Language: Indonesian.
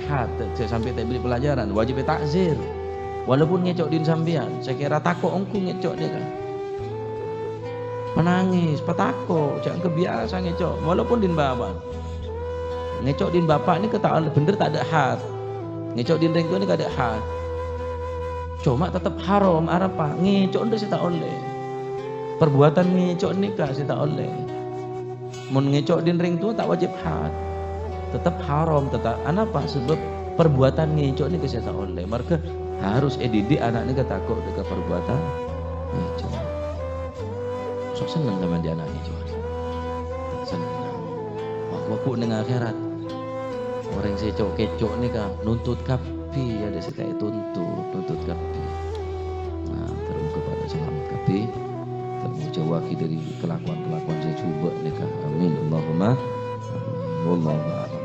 had sampai tak beli pelajaran wajib takzir walaupun ngecok din sambian saya kira takut engkau ngecok dia kan menangis petako jangan kebiasa ngecok walaupun din bapak ngecok din bapak ini ketahuan bener tak ada had ngecok din ring tu ni tak ada had cuma tetap haram apa ngecok ndak sih tak oleh perbuatan ngecok nikah sih tak oleh mun ngecok din ring tu tak wajib had tetap haram tetap apa sebab perbuatan ngecok ni kesehatan oleh mereka harus didik anak ni ketakut dengan perbuatan ngecok sok seneng sama dia anak ngecok seneng waktu dengan akhirat orang secok kecok ni kan nuntut kapi ada sekali nuntut kapi nah terus kepada selamat kapi terjauhi dari kelakuan saya coba ni kan amin Allahumma wallahu a'lam.